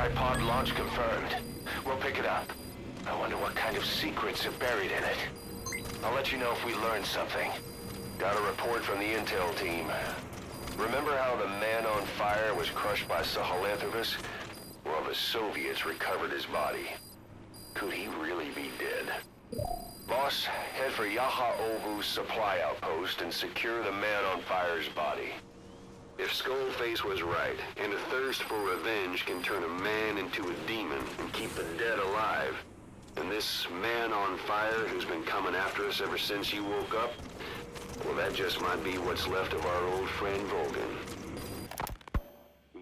Tripod launch confirmed. We'll pick it up. I wonder what kind of secrets are buried in it. I'll let you know if we learn something. Got a report from the intel team. Remember how the man on fire was crushed by Sahelanthropus? Well, the Soviets recovered his body. Could he really be dead? Boss, head for Yaha Ovu's supply outpost and secure the man on fire's body. If Skullface was right, and a thirst for revenge can turn a man into a demon and keep the dead alive, then this man on fire who's been coming after us ever since you woke up, well, that just might be what's left of our old friend Volgin.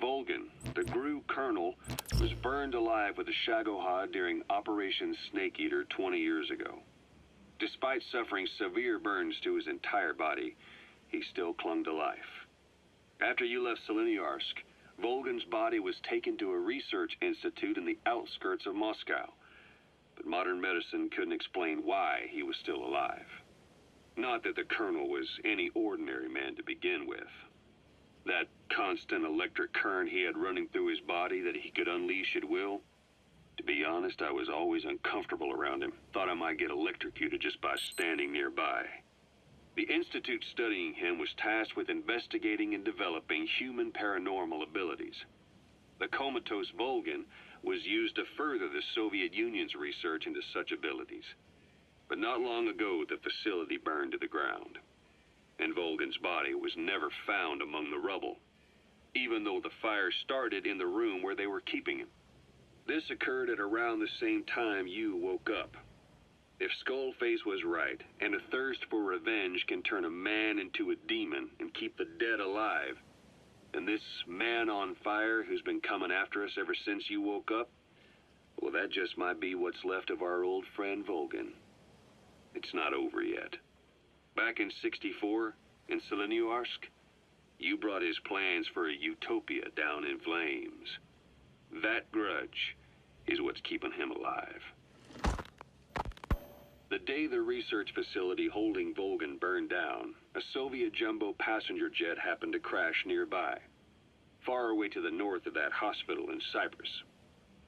Volgin, the GRU colonel, was burned alive with the Shagohod during Operation Snake Eater 20 years ago. Despite suffering severe burns to his entire body, he still clung to life. After you left Seleniarsk, Volgin's body was taken to a research institute in the outskirts of Moscow, but modern medicine couldn't explain why he was still alive. Not that the colonel was any ordinary man to begin with. That constant electric current he had running through his body that he could unleash at will, to be honest, I was always uncomfortable around him. Thought I might get electrocuted just by standing nearby. The institute studying him was tasked with investigating and developing human paranormal abilities. The comatose Volgin was used to further the Soviet Union's research into such abilities. But not long ago, the facility burned to the ground, and Volgin's body was never found among the rubble, even though the fire started in the room where they were keeping him. This occurred at around the same time you woke up. If Skullface was right, and a thirst for revenge can turn a man into a demon and keep the dead alive, then this man on fire who's been coming after us ever since you woke up, well, that just might be what's left of our old friend Volgin. It's not over yet. Back in '64, in Seleniarsk, you brought his plans for a utopia down in flames. That grudge is what's keeping him alive. The day the research facility holding Volgin burned down, a Soviet jumbo passenger jet happened to crash nearby, far away to the north of that hospital in Cyprus.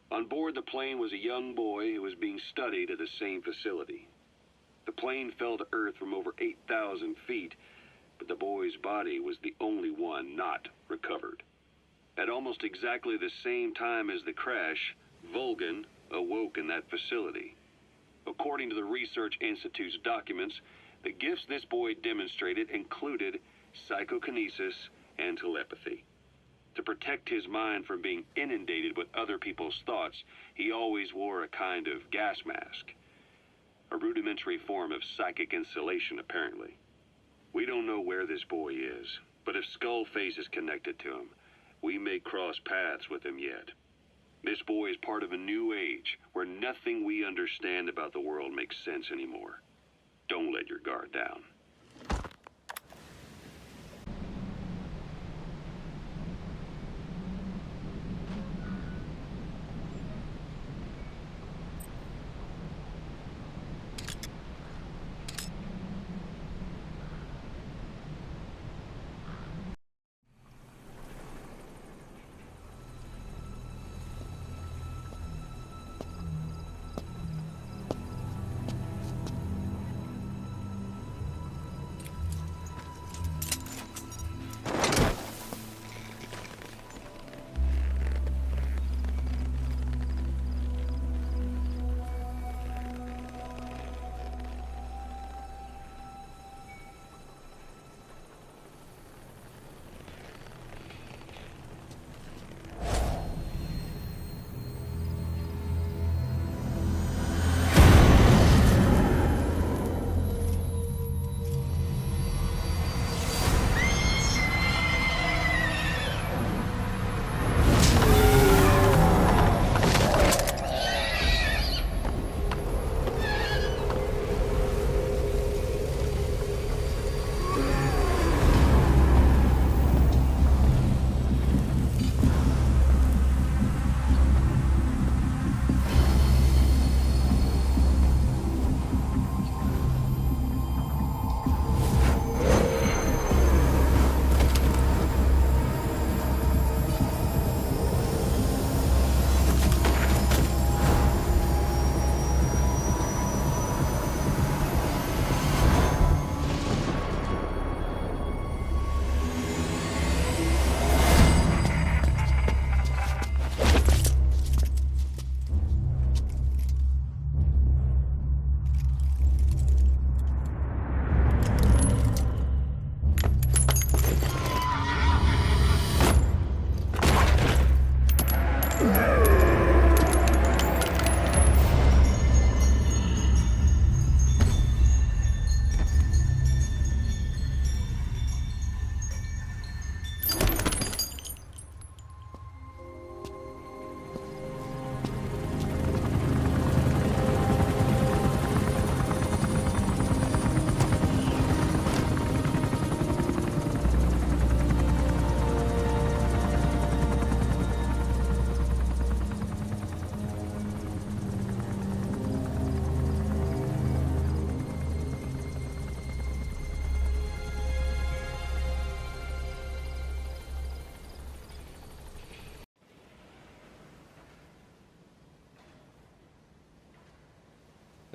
On board the plane was a young boy who was being studied at the same facility. The plane fell to Earth from over 8,000 feet, but the boy's body was the only one not recovered. At almost exactly the same time as the crash, Volgin awoke in that facility. According to the Research Institute's documents, the gifts this boy demonstrated included psychokinesis and telepathy. To protect his mind from being inundated with other people's thoughts, he always wore a kind of gas mask. A rudimentary form of psychic insulation, apparently. We don't know where this boy is, but if Skullface is connected to him, we may cross paths with him yet. This boy is part of a new age where nothing we understand about the world makes sense anymore. Don't let your guard down.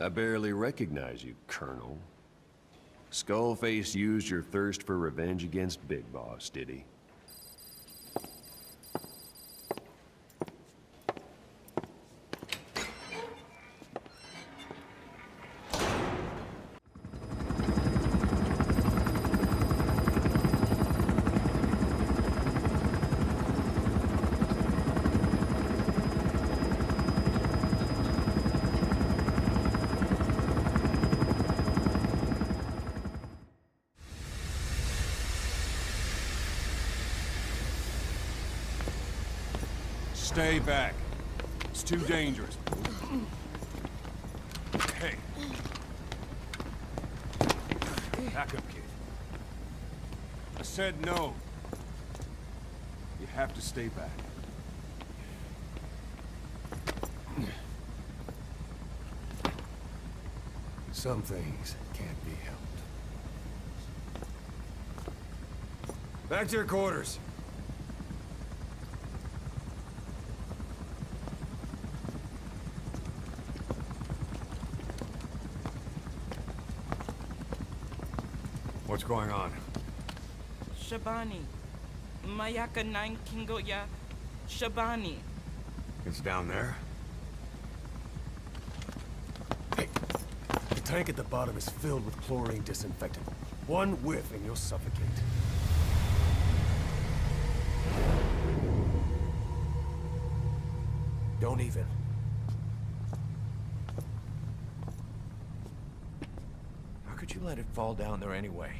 I barely recognize you, Colonel. Skullface used your thirst for revenge against Big Boss, did he? Stay back. It's too dangerous. Hey. Back up, kid. I said no. You have to stay back. Some things can't be helped. Back to your quarters. What's going on? Shabani. Mayaka 9 Kingoya. Shabani. It's down there. Hey, the tank at the bottom is filled with chlorine disinfectant. One whiff and you'll suffocate. Don't even. How could you let it fall down there anyway?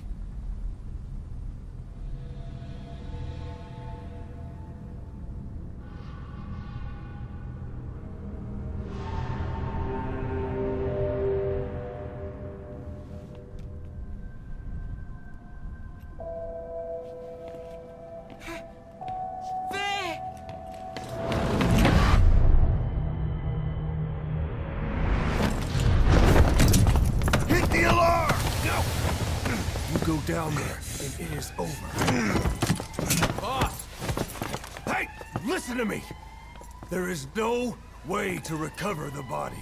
Go down there, and it is over. Boss! Hey! Listen to me! There is no way to recover the body.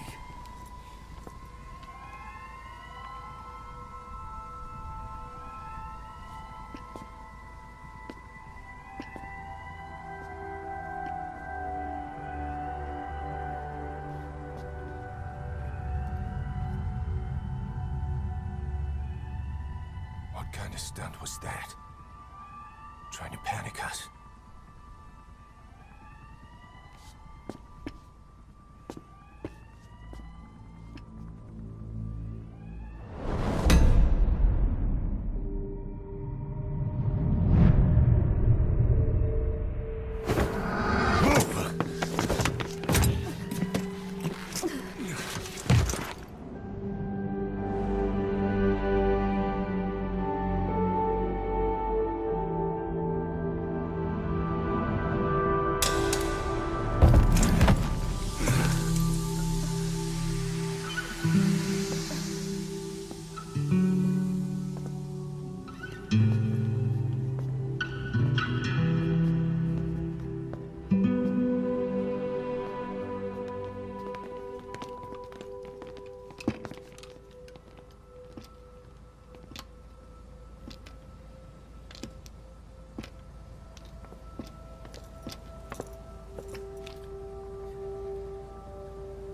What kind of stunt was that? Trying to panic us?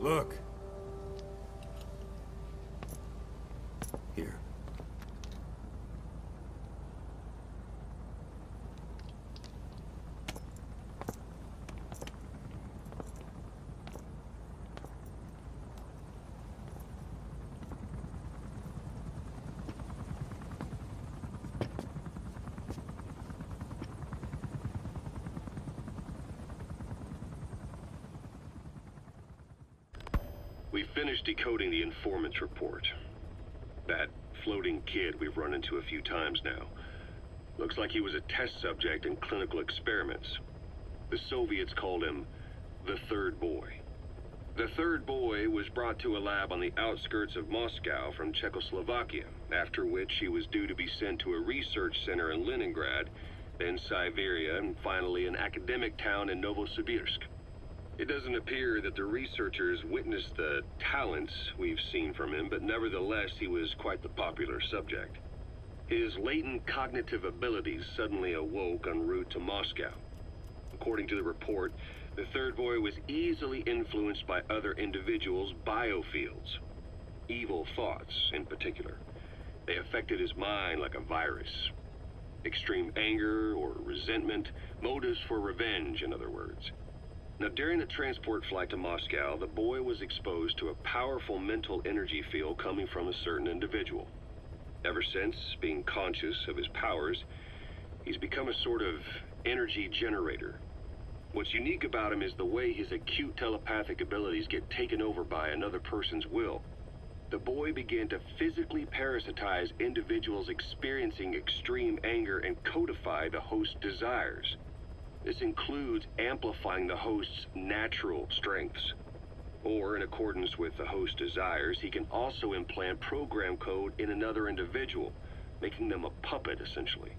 Look. Here. We finished decoding the informant's report. That floating kid we've run into a few times now. Looks like he was a test subject in clinical experiments. The Soviets called him the Third Boy. The Third Boy was brought to a lab on the outskirts of Moscow from Czechoslovakia, after which he was due to be sent to a research center in Leningrad, then Siberia, and finally an academic town in Novosibirsk. It doesn't appear that the researchers witnessed the talents we've seen from him, but nevertheless, he was quite the popular subject. His latent cognitive abilities suddenly awoke en route to Moscow. According to the report, the third boy was easily influenced by other individuals' biofields. Evil thoughts, in particular. They affected his mind like a virus. Extreme anger or resentment, motives for revenge, in other words. Now, during the transport flight to Moscow, the boy was exposed to a powerful mental energy field coming from a certain individual. Ever since, being conscious of his powers, he's become a sort of energy generator. What's unique about him is the way his acute telepathic abilities get taken over by another person's will. The boy began to physically parasitize individuals experiencing extreme anger and codify the host's desires. This includes amplifying the host's natural strengths. Or, in accordance with the host's desires, he can also implant program code in another individual, making them a puppet, essentially.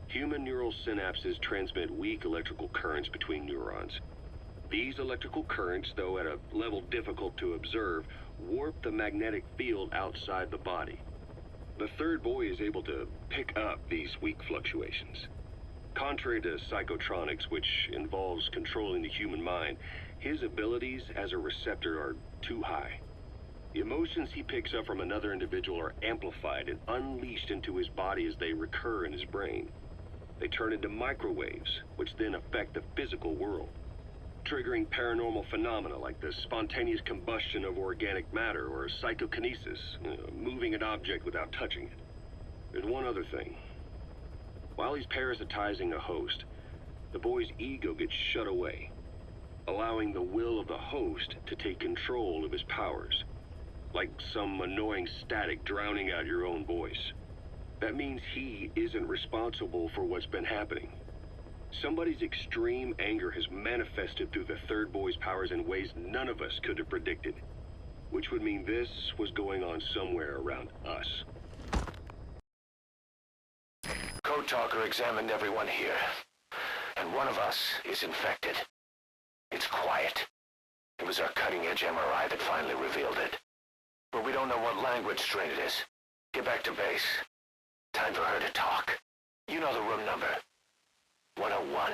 Human neural synapses transmit weak electrical currents between neurons. These electrical currents, though at a level difficult to observe, warp the magnetic field outside the body. The third boy is able to pick up these weak fluctuations. Contrary to psychotronics, which involves controlling the human mind, his abilities as a receptor are too high. The emotions he picks up from another individual are amplified and unleashed into his body as they recur in his brain. They turn into microwaves, which then affect the physical world, triggering paranormal phenomena like the spontaneous combustion of organic matter or psychokinesis, moving an object without touching it. There's one other thing. While he's parasitizing a host, the boy's ego gets shut away, allowing the will of the host to take control of his powers, like some annoying static drowning out your own voice. That means he isn't responsible for what's been happening. Somebody's extreme anger has manifested through the third boy's powers in ways none of us could have predicted, which would mean this was going on somewhere around us. Code Talker examined everyone here, and one of us is infected. It's quiet. It was our cutting-edge MRI that finally revealed it. But we don't know what language strain it is. Get back to base. Time for her to talk. You know the room number. 101.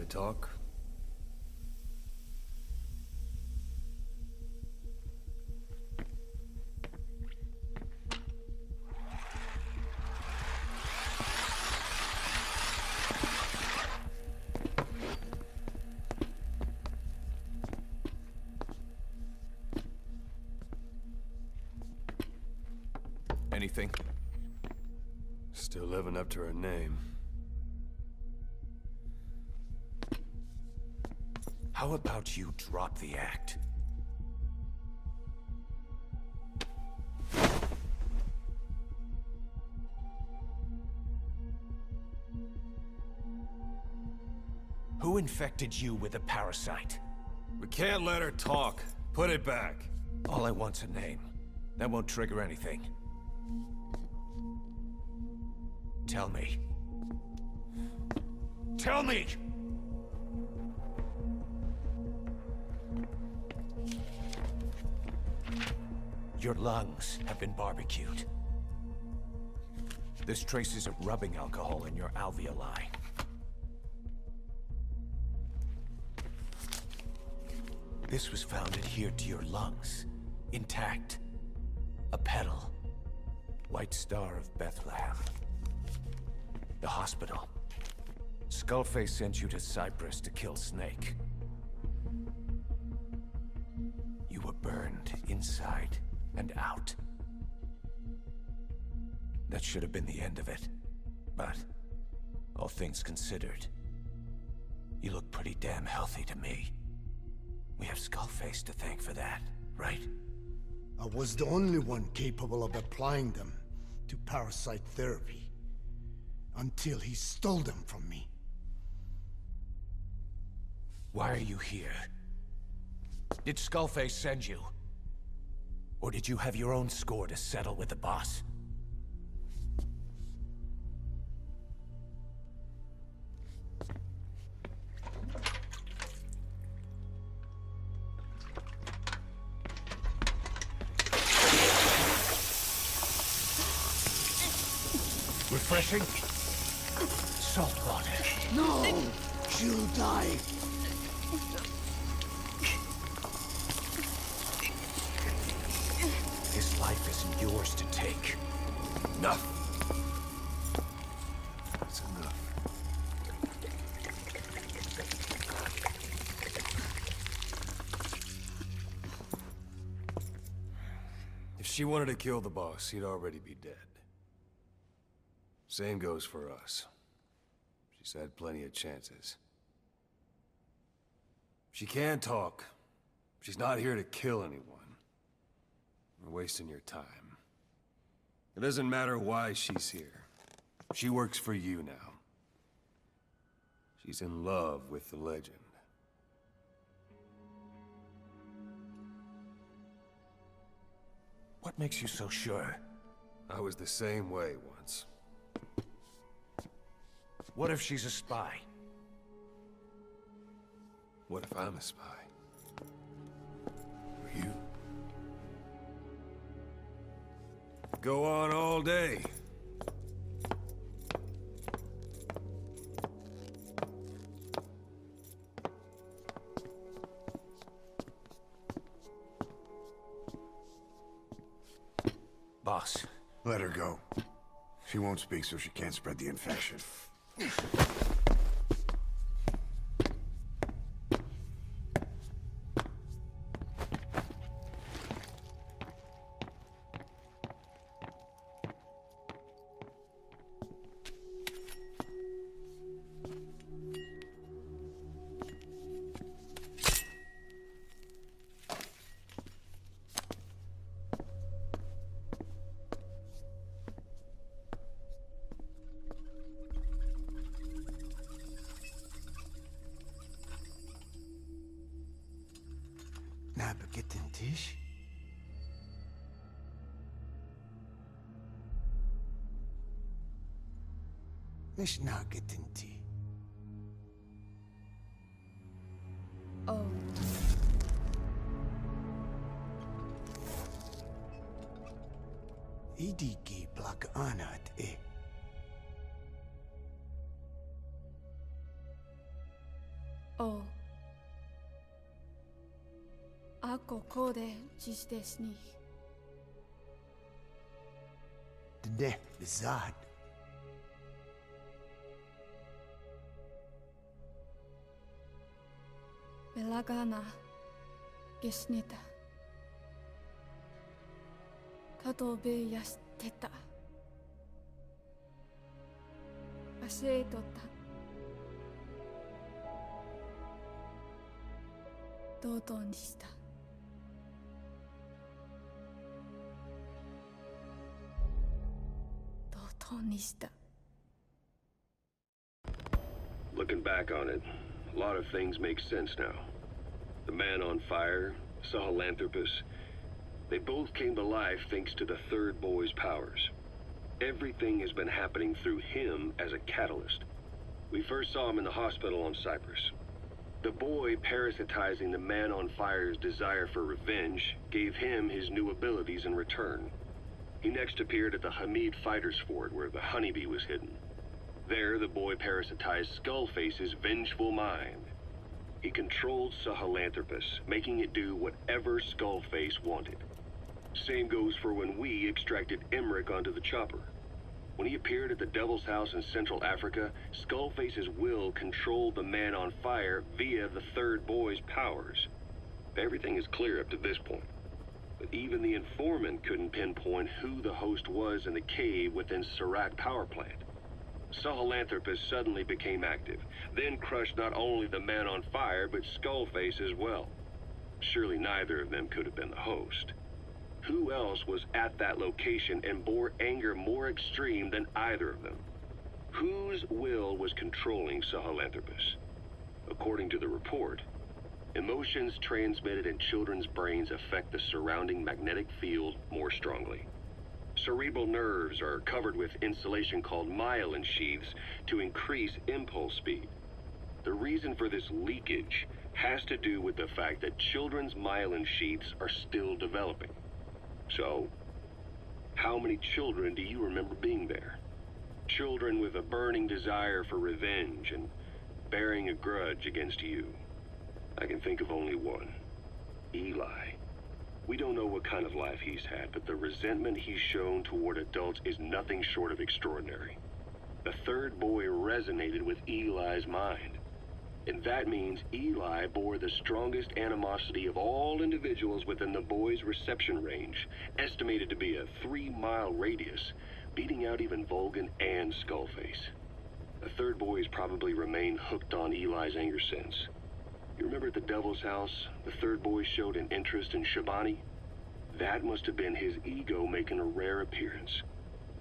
Talk? Anything? Still living up to her name. How about you drop the act? Who infected you with a parasite? We can't let her talk. Put it back. All I want's a name. That won't trigger anything. Tell me. Tell me! Your lungs have been barbecued. There's traces of rubbing alcohol in your alveoli. This was found adhered to your lungs, intact. A petal. White Star of Bethlehem. The hospital. Skullface sent you to Cyprus to kill Snake. You were burned inside and out. That should have been the end of it. But, all things considered, you look pretty damn healthy to me. We have Skullface to thank for that, right? I was the only one capable of applying them to parasite therapy. Until he stole them from me. Why are you here? Did Skullface send you? Or did you have your own score to settle with the boss? Refreshing? Salt water. No! She'll die! His life isn't yours to take. Enough. That's enough. If she wanted to kill the boss, he'd already be dead. Same goes for us. She's had plenty of chances. She can talk. She's not here to kill anyone. We're wasting your time. It doesn't matter why she's here. She works for you now. She's in love with the legend. What makes you so sure? I was the same way once. What if she's a spy? What if I'm a spy? For you? Go on all day. Boss, Let her go. She won't speak so she can't spread the infection. Nabeget den Tisch? Nicht naget den Tisch. Oh. Idiki plak anat e. Oh. Ako kode dziś desni. Dne bizad. Belagana gesnita. Kato be yasteta. Aseetota. 同等にした。同等にした。 Looking back on it, a lot of things make sense now. The man on fire, Sahelanthropus, they both came to life thanks to the third boy's powers. Everything has been happening through him as a catalyst. We first saw him in the hospital on Cyprus. The boy parasitizing the man on fire's desire for revenge gave him his new abilities in return. He next appeared at the Hamid Fighters Fort where the honeybee was hidden. There, the boy parasitized Skullface's vengeful mind. He controlled Sahelanthropus, making it do whatever Skullface wanted. Same goes for when we extracted Emmerich onto the chopper. When he appeared at the Devil's House in Central Africa, Skullface's will controlled the Man on Fire via the third boy's powers. Everything is clear up to this point. But even the informant couldn't pinpoint who the host was in the cave within Serac power plant. Sahelanthropus suddenly became active, then crushed not only the Man on Fire, but Skullface as well. Surely neither of them could have been the host. Who else was at that location and bore anger more extreme than either of them? Whose will was controlling Sahelanthropus? According to the report, emotions transmitted in children's brains affect the surrounding magnetic field more strongly. Cerebral nerves are covered with insulation called myelin sheaths to increase impulse speed. The reason for this leakage has to do with the fact that children's myelin sheaths are still developing. So, how many children do you remember being there? Children with a burning desire for revenge and bearing a grudge against you. I can think of only one. Eli. We don't know what kind of life he's had, but the resentment he's shown toward adults is nothing short of extraordinary. The third boy resonated with Eli's mind. And that means Eli bore the strongest animosity of all individuals within the boy's reception range, estimated to be a 3-mile radius, beating out even Volgin and Skullface. The third boy has probably remained hooked on Eli's anger since. You remember at the Devil's House, the third boy showed an interest in Shabani? That must have been his ego making a rare appearance.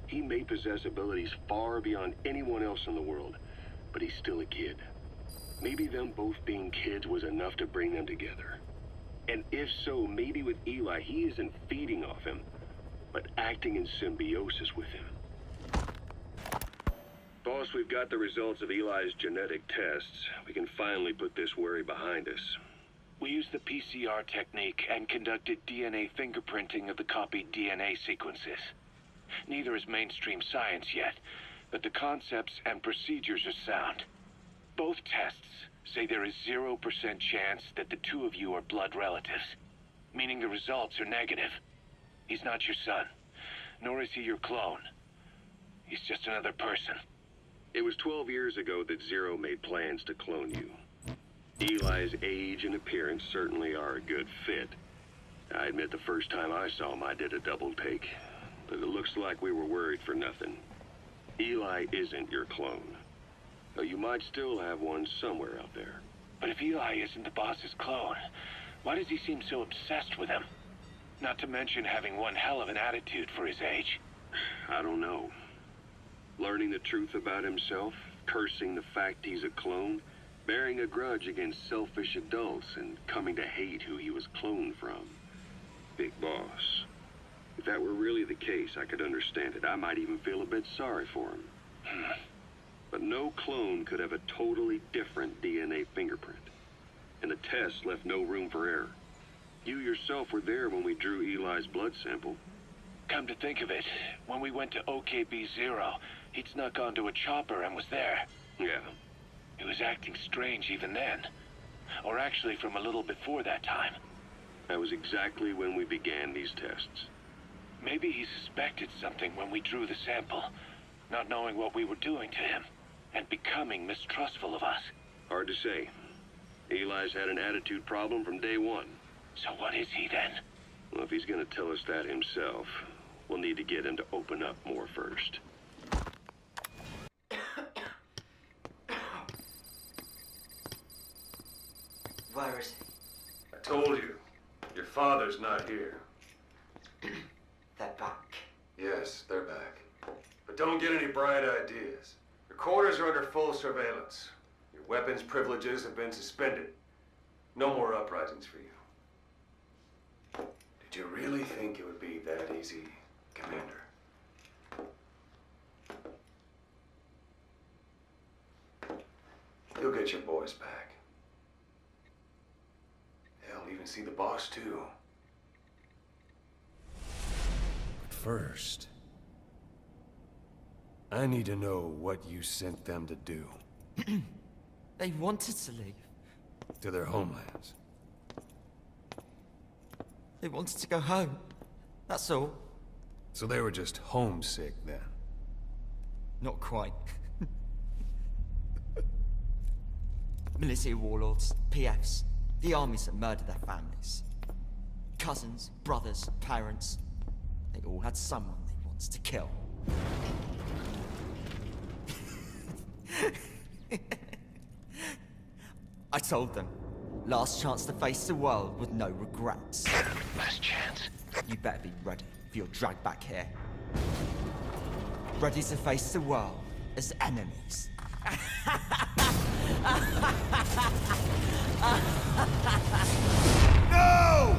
He may possess abilities far beyond anyone else in the world, but he's still a kid. Maybe them both being kids was enough to bring them together. And if so, maybe with Eli, he isn't feeding off him, but acting in symbiosis with him. Boss, we've got the results of Eli's genetic tests. We can finally put this worry behind us. We used the PCR technique and conducted DNA fingerprinting of the copied DNA sequences. Neither is mainstream science yet, but the concepts and procedures are sound. Both tests say there is 0% chance that the two of you are blood relatives, meaning the results are negative. He's not your son, nor is he your clone. He's just another person. It was 12 years ago that Zero made plans to clone you. Eli's age and appearance certainly are a good fit. I admit the first time I saw him I did a double take, but it looks like we were worried for nothing. Eli isn't your clone. Though you might still have one somewhere out there. But if Eli isn't the boss's clone, why does he seem so obsessed with him? Not to mention having one hell of an attitude for his age. I don't know. Learning the truth about himself, cursing the fact he's a clone, bearing a grudge against selfish adults, and coming to hate who he was cloned from. Big boss. If that were really the case, I could understand it. I might even feel a bit sorry for him. But no clone could have a totally different DNA fingerprint. And the test left no room for error. You yourself were there when we drew Eli's blood sample. Come to think of it, when we went to OKB-0, he'd snuck onto a chopper and was there. Yeah. He was acting strange even then. Or actually from a little before that time. That was exactly when we began these tests. Maybe he suspected something when we drew the sample, not knowing what we were doing to him, and becoming mistrustful of us. Hard to say. Eli's had an attitude problem from day one. So what is he then? Well, if he's gonna tell us that himself, we'll need to get him to open up more first. Virus. I told you. Your father's not here. They're back. Yes, they're back. But don't get any bright ideas. Your quarters are under full surveillance. Your weapons privileges have been suspended. No more uprisings for you. Did you really think it would be that easy, Commander? You'll get your boys back. They'll even see the boss, too. But first, I need to know what you sent them to do. They wanted to leave. To their homelands. They wanted to go home. That's all. So they were just homesick then? Not quite. Military warlords, PFs, the armies that murdered their families. Cousins, brothers, parents. They all had someone they wanted to kill. I told them, last chance to face the world with no regrets. Last chance? You better be ready for your drag back here. Ready to face the world as enemies. No!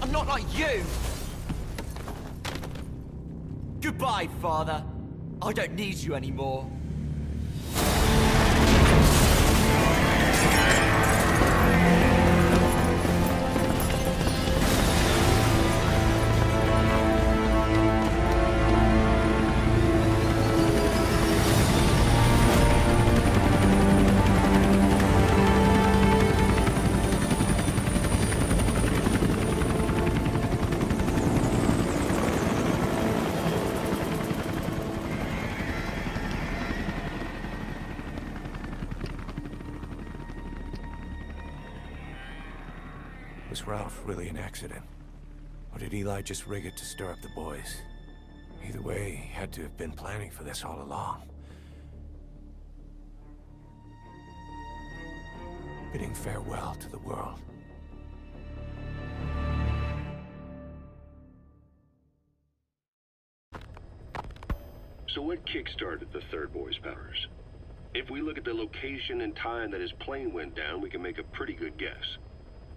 I'm not like you! Goodbye, Father. I don't need you anymore. Was Ralph really an accident? Or did Eli just rig it to stir up the boys? Either way, he had to have been planning for this all along. Bidding farewell to the world. So what kick-started the third boy's powers? If we look at the location and time that his plane went down, we can make a pretty good guess.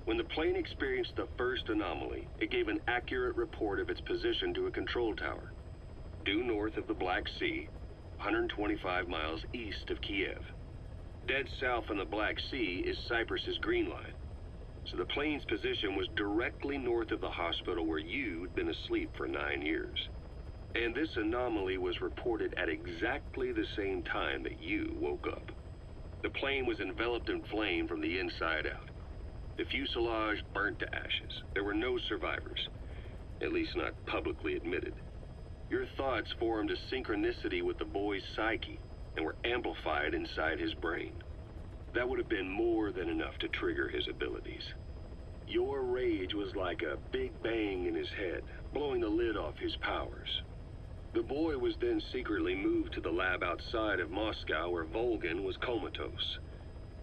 When the plane experienced the first anomaly, it gave an accurate report of its position to a control tower, due north of the Black Sea, 125 miles east of Kiev. Dead south on the Black Sea is Cyprus's Green Line. So the plane's position was directly north of the hospital where you'd been asleep for 9 years. And this anomaly was reported at exactly the same time that you woke up. The plane was enveloped in flame from the inside out. The fuselage burnt to ashes. There were no survivors, at least not publicly admitted. Your thoughts formed a synchronicity with the boy's psyche and were amplified inside his brain. That would have been more than enough to trigger his abilities. Your rage was like a big bang in his head, blowing the lid off his powers. The boy was then secretly moved to the lab outside of Moscow where Volgin was comatose.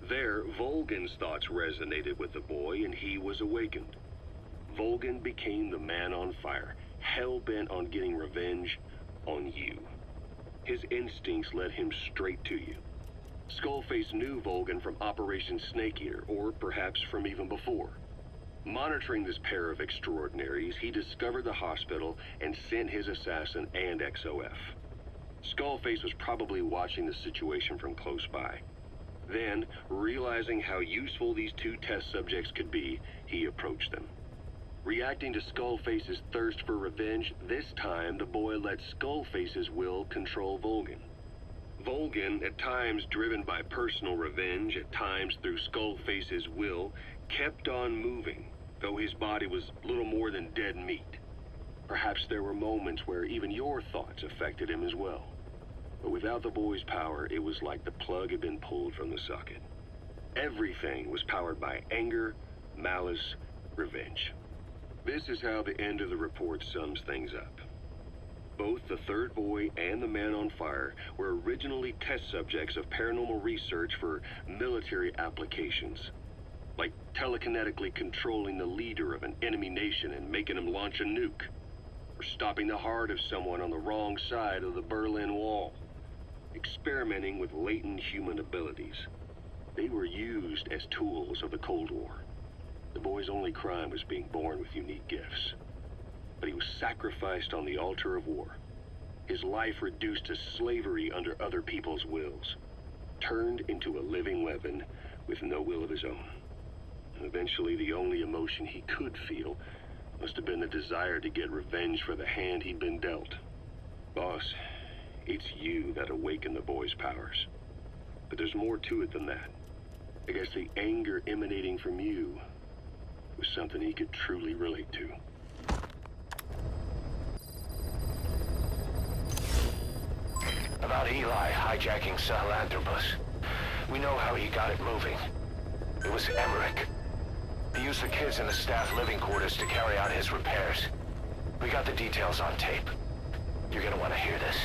There, Volgin's thoughts resonated with the boy and he was awakened. Volgin became the man on fire, hell-bent on getting revenge on you. His instincts led him straight to you. Skullface knew Volgin from Operation Snake Eater, or perhaps from even before. Monitoring this pair of extraordinaries, he discovered the hospital and sent his assassin and XOF. Skullface was probably watching the situation from close by. Then, realizing how useful these two test subjects could be, he approached them. Reacting to Skullface's thirst for revenge, this time the boy let Skullface's will control Volgin. Volgin, at times driven by personal revenge, at times through Skullface's will, kept on moving, though his body was little more than dead meat. Perhaps there were moments where even your thoughts affected him as well. But without the boy's power, it was like the plug had been pulled from the socket. Everything was powered by anger, malice, revenge. This is how the end of the report sums things up. Both the third boy and the man on fire were originally test subjects of paranormal research for military applications, like telekinetically controlling the leader of an enemy nation and making him launch a nuke, or stopping the heart of someone on the wrong side of the Berlin Wall, experimenting with latent human abilities. They were used as tools of the Cold War. The boy's only crime was being born with unique gifts. But he was sacrificed on the altar of war. His life reduced to slavery under other people's wills. Turned into a living weapon with no will of his own. And eventually, the only emotion he could feel must have been the desire to get revenge for the hand he'd been dealt. Boss, it's you that awakened the boy's powers. But there's more to it than that. I guess the anger emanating from you was something he could truly relate to. About Eli hijacking Sahelanthropus. We know how he got it moving. It was Emmerich. He used the kids in the staff living quarters to carry out his repairs. We got the details on tape. You're gonna want to hear this.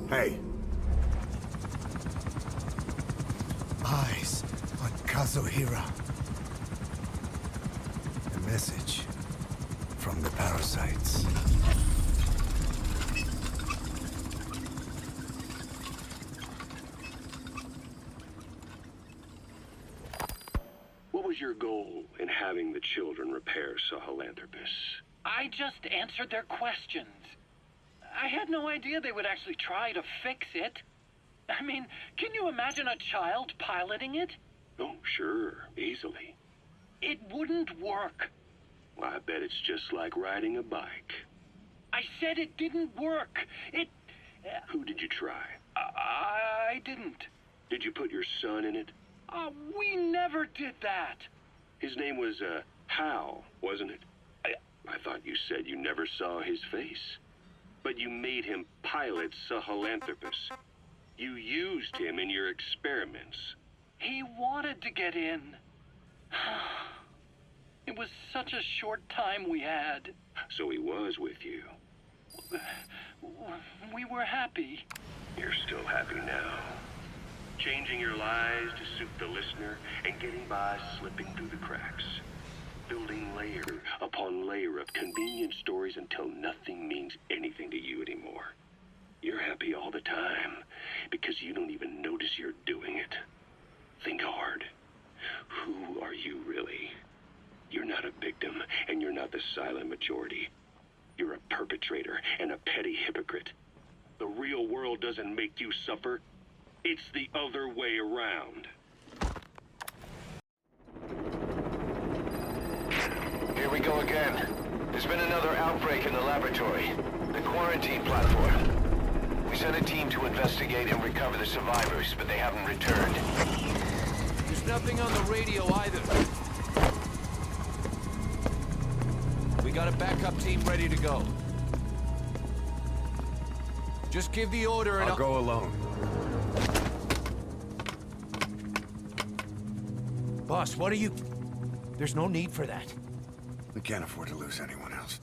Hey. Eyes on Kazuhira. A message from the parasites. What was your goal in having the children repair Sahelanthropus? I just answered their questions. I had no idea they would actually try to fix it. I mean, can you imagine a child piloting it? Oh, sure, easily. It wouldn't work. Well, I bet it's just like riding a bike. I said it didn't work. Who did you try? I didn't. Did you put your son in it? We never did that. His name was, Hal, wasn't it? I thought you said you never saw his face. But you made him pilot Sahelanthropus. You used him in your experiments. He wanted to get in. It was such a short time we had. So he was with you. We were happy. You're still happy now. Changing your lies to suit the listener and getting by slipping through the cracks. Building layer upon layer of convenient stories until nothing means anything to you anymore. You're happy all the time because you don't even notice you're doing it. Think hard. Who are you really? You're not a victim, and you're not the silent majority. You're a perpetrator and a petty hypocrite. The real world doesn't make you suffer. It's the other way around. Here we go again. There's been another outbreak in the laboratory. The quarantine platform. We sent a team to investigate and recover the survivors, but they haven't returned. There's nothing on the radio either. We got a backup team ready to go. Just give the order and I'll go alone. Boss, what are you... There's no need for that. We can't afford to lose anyone else.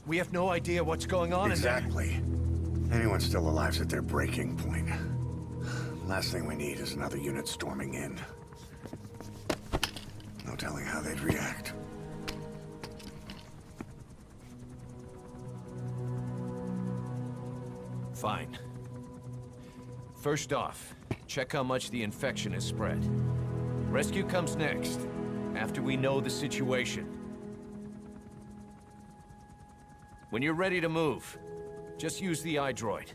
We have no idea what's going on Exactly. Anyone still alive's at their breaking point. Last thing we need is another unit storming in. No telling how they'd react. Fine. First off, check how much the infection has spread. Rescue comes next, after we know the situation. When you're ready to move, just use the iDroid.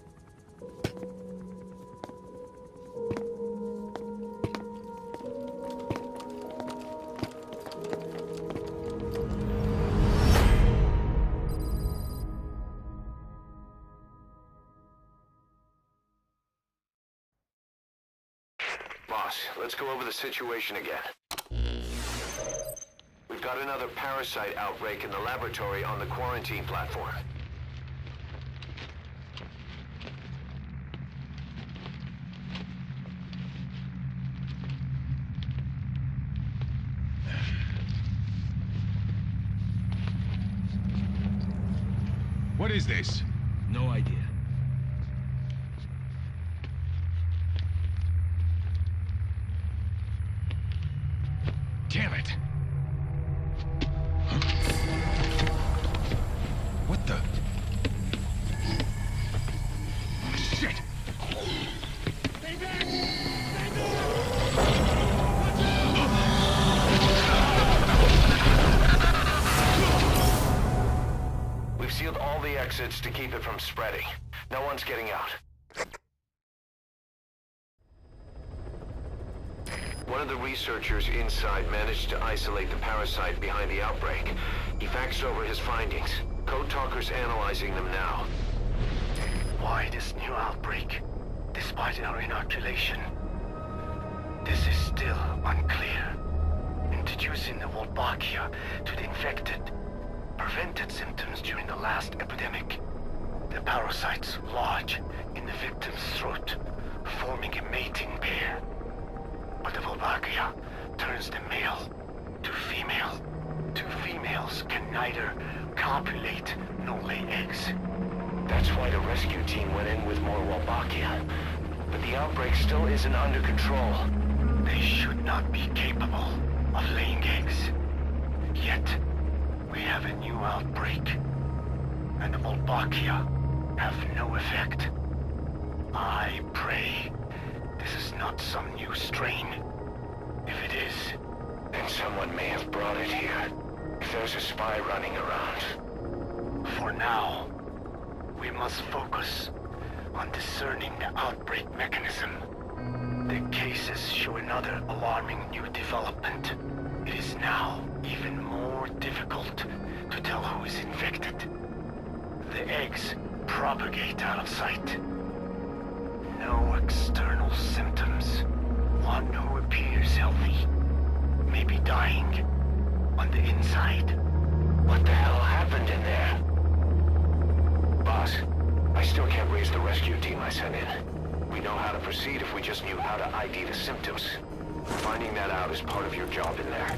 Boss, let's go over the situation again. We've got another parasite outbreak in the laboratory on the quarantine platform. What is this? No idea. Damn it! What the? Shit! Stay back! Stay We've sealed all the exits to keep it from spreading. No one's getting out. One of the researchers inside managed to isolate the parasite behind the outbreak. He faxed over his findings. Code Talker's analyzing them now. Why this new outbreak, despite our inoculation? This is still unclear. Introducing the Wolbachia to the infected prevented symptoms during the last epidemic. The parasites lodge in the victim's throat, forming a mating pair. But the Wolbachia turns the male to female. Two females can neither copulate nor lay eggs. That's why the rescue team went in with more Wolbachia. But the outbreak still isn't under control. They should not be capable of laying eggs. Yet, we have a new outbreak. And the Wolbachia have no effect. I pray this is not some new strain. If it is, then someone may have brought it here. If there's a spy running around. For now, we must focus on discerning the outbreak mechanism. The cases show another alarming new development. It is now even more difficult to tell who is infected. The eggs propagate out of sight. No external symptoms. One who appears healthy may be dying on the inside. What the hell happened in there? Boss, I still can't raise the rescue team I sent in. We know how to proceed if we just knew how to ID the symptoms. Finding that out is part of your job in there.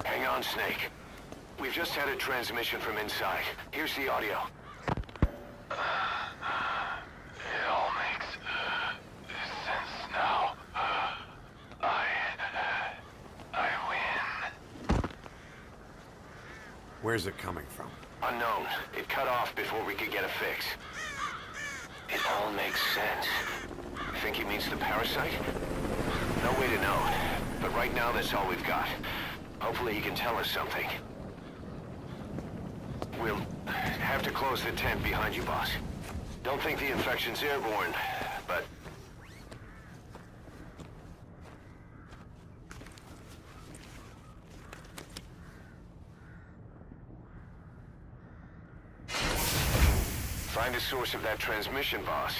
Hang on, Snake. We've just had a transmission from inside. Here's the audio. It all makes sense now. I win. Where's it coming from? Unknown. It cut off before we could get a fix. It all makes sense. You think he means the parasite? No way to know. But right now, that's all we've got. Hopefully he can tell us something. We'll have to close the tent behind you, boss. Don't think the infection's airborne, but... Find the source of that transmission, boss.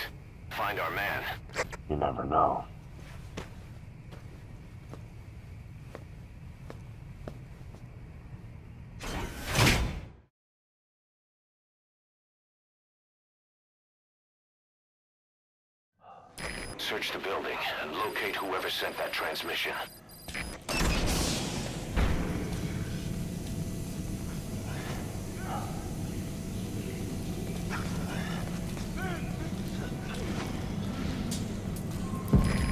Find our man. You never know. Search the building and locate whoever sent that transmission.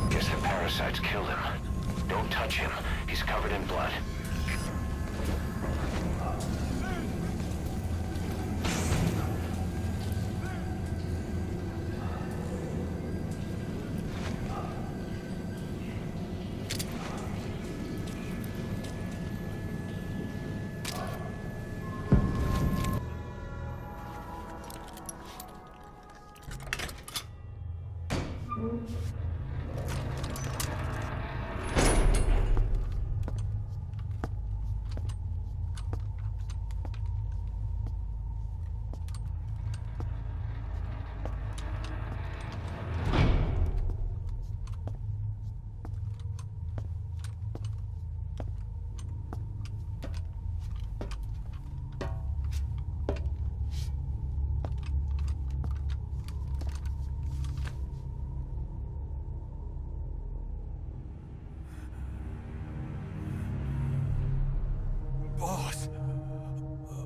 Guess the parasites killed him. Don't touch him. He's covered in blood.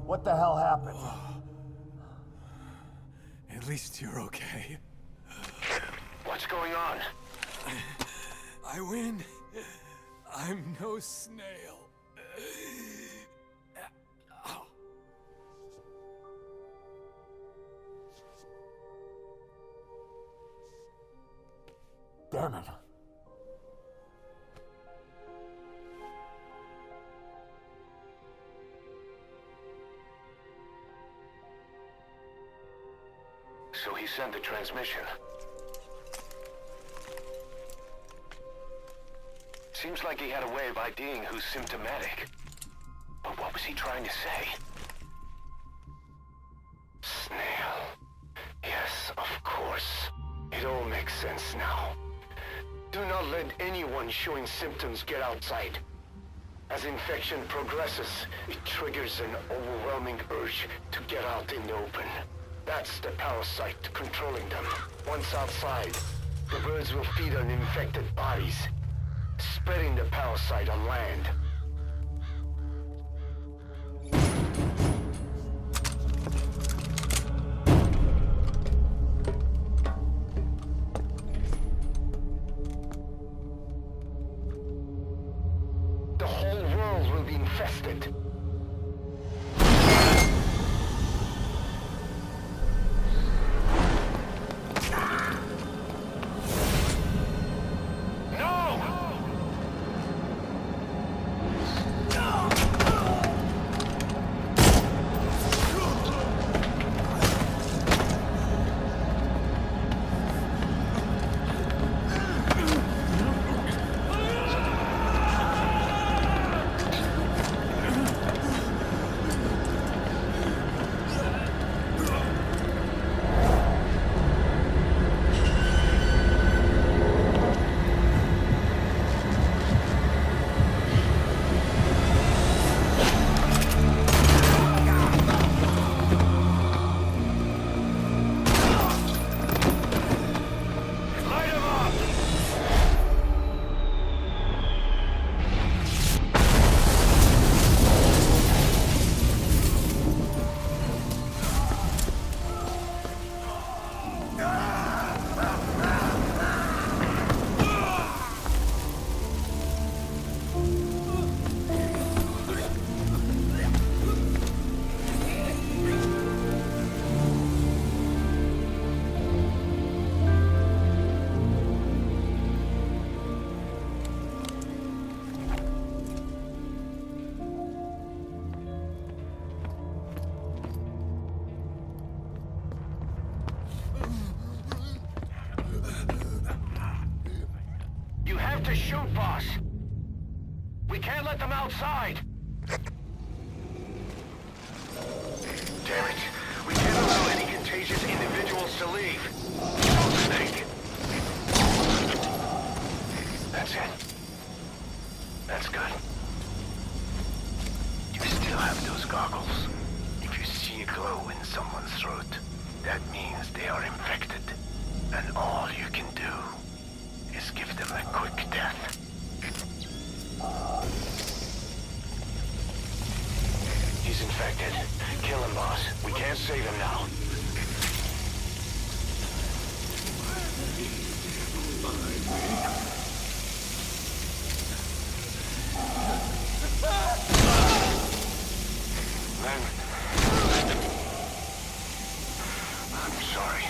What the hell happened? At least you're okay. What's going on? I win. I'm no snail. Damn it. So he sent the transmission. Seems like he had a way of IDing who's symptomatic. But what was he trying to say? Snail. Yes, of course. It all makes sense now. Do not let anyone showing symptoms get outside. As infection progresses, it triggers an overwhelming urge to get out in the open. That's the parasite controlling them. Once outside, the birds will feed on infected bodies, spreading the parasite on land. The whole world will be infested. You have to shoot, boss. We can't let them outside. Damn it. We can't allow any contagious individuals to leave. Shoot, Snake. That's it. That's good. You still have those goggles. If you see a glow in someone's throat, that means they are infected. And all you can do is give them a quick death. He's infected. Kill him, boss. We can't save him now. Man. I'm sorry.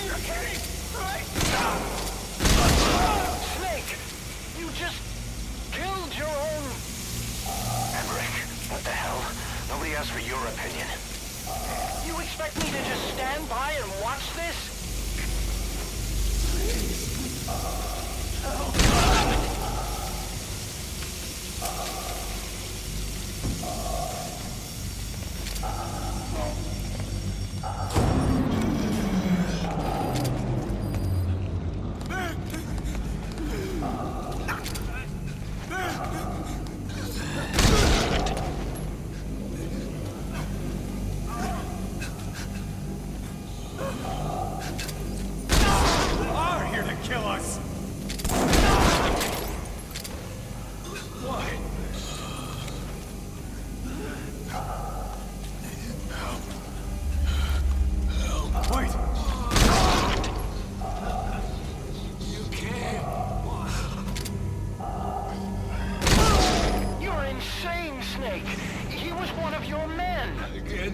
You're kidding, right? Snake! You just killed your own... Emmerich, what the hell? Nobody asked for your opinion. You expect me to just stand by and watch this?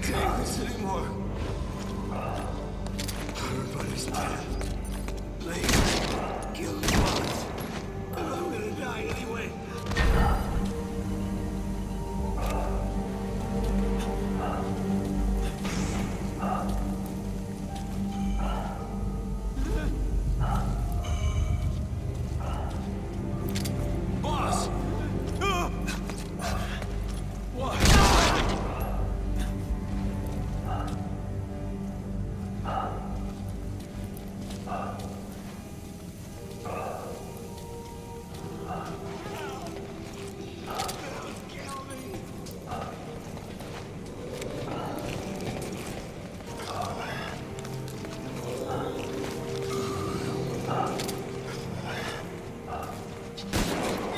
can't take this anymore. Everybody's dead. Please, kill me once. I'm gonna die anyway. Boss! What?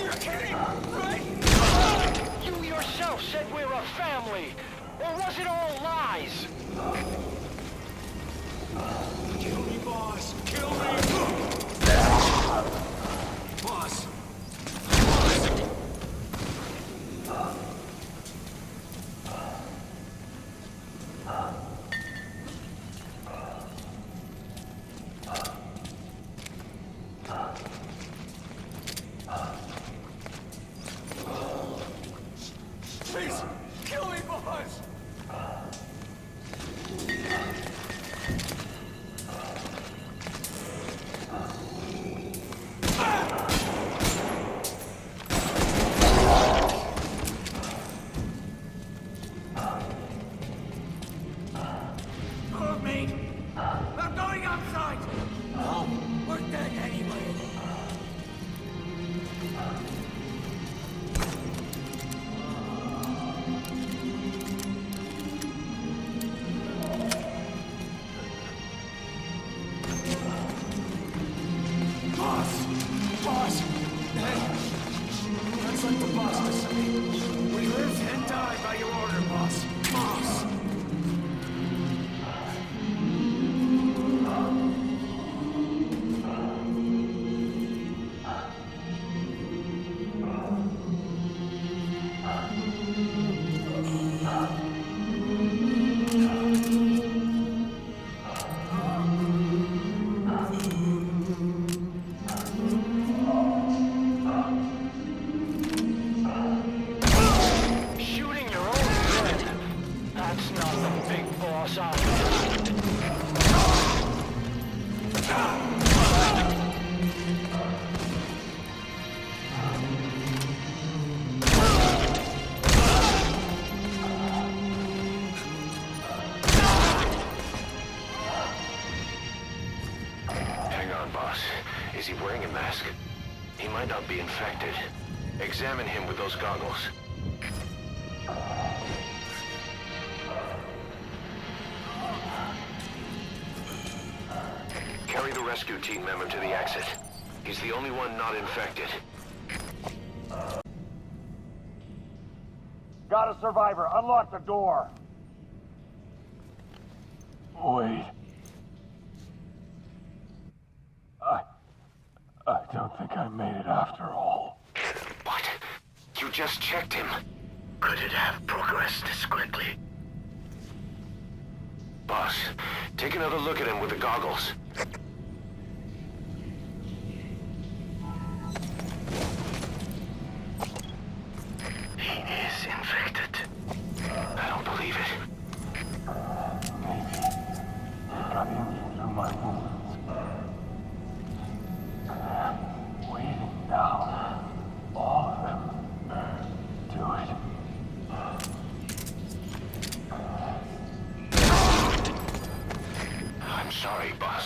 You're kidding, right? You yourself said we're a family. Or was it all lies? Kill me, boss! Kill me! Boss! Please, kill me, boss! Move me! I'm going outside! No, we're dead anyway. Boss! Boss! Hey! That's like the boss to say. We live and die by your order, boss. Boss! Shooting your own friend. That's not the big boss Hang on, boss. Is he wearing a mask? He might not be infected. Examine him with those goggles. Carry the rescue team member to the exit. He's the only one not infected. Got a survivor. Unlock the door. Wait. I don't think I made it after all. What? You just checked him. Could it have progressed this quickly? Boss, take another look at him with the goggles. He is infected. I don't believe it. Maybe it got in through my wounds. Waiting now. All of them. Do it. I'm sorry, boss.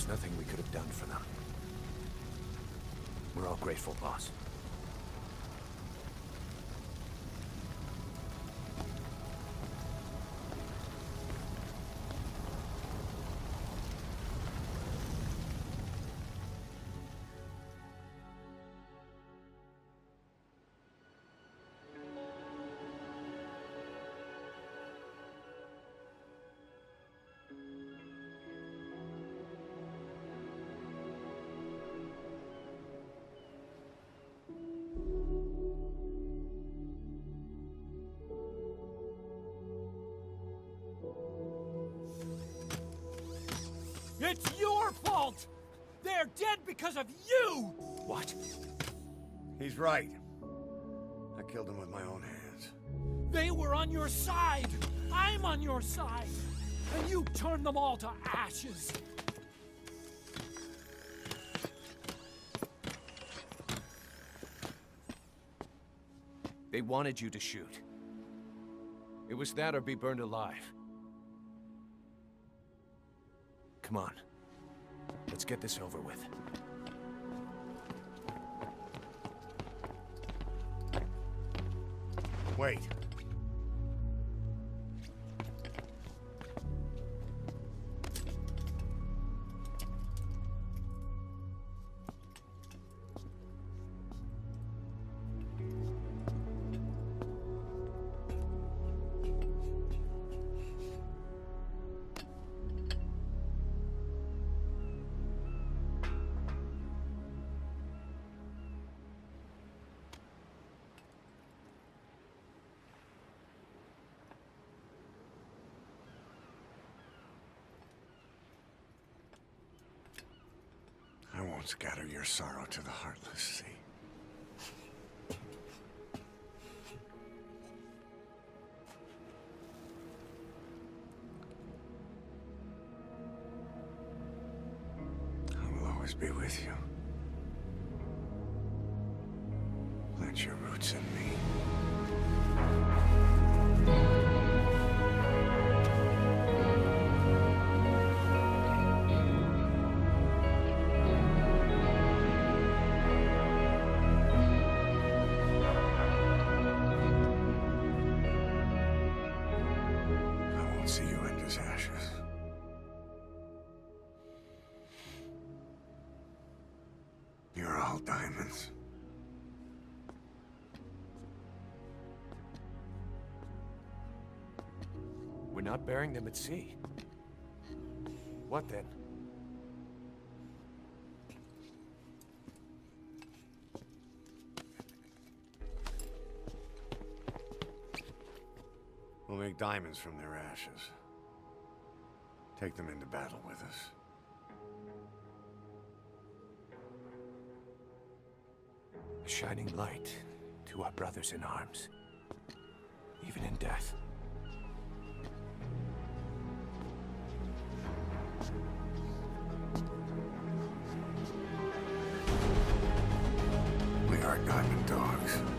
There's nothing we could have done for them. We're all grateful, boss. It's your fault! They're dead because of you! What? He's right. I killed him with my own hands. They were on your side! I'm on your side! And you turned them all to ashes! They wanted you to shoot. It was that or be burned alive. Come on. Let's get this over with. Wait. I won't scatter your sorrow to the heartless sea. I will always be with you. Plant your roots in me. See you end as ashes. You're all diamonds. We're not burying them at sea. What then? We'll make diamonds from their ashes. Take them into battle with us. A shining light to our brothers in arms, even in death. We are diamond dogs.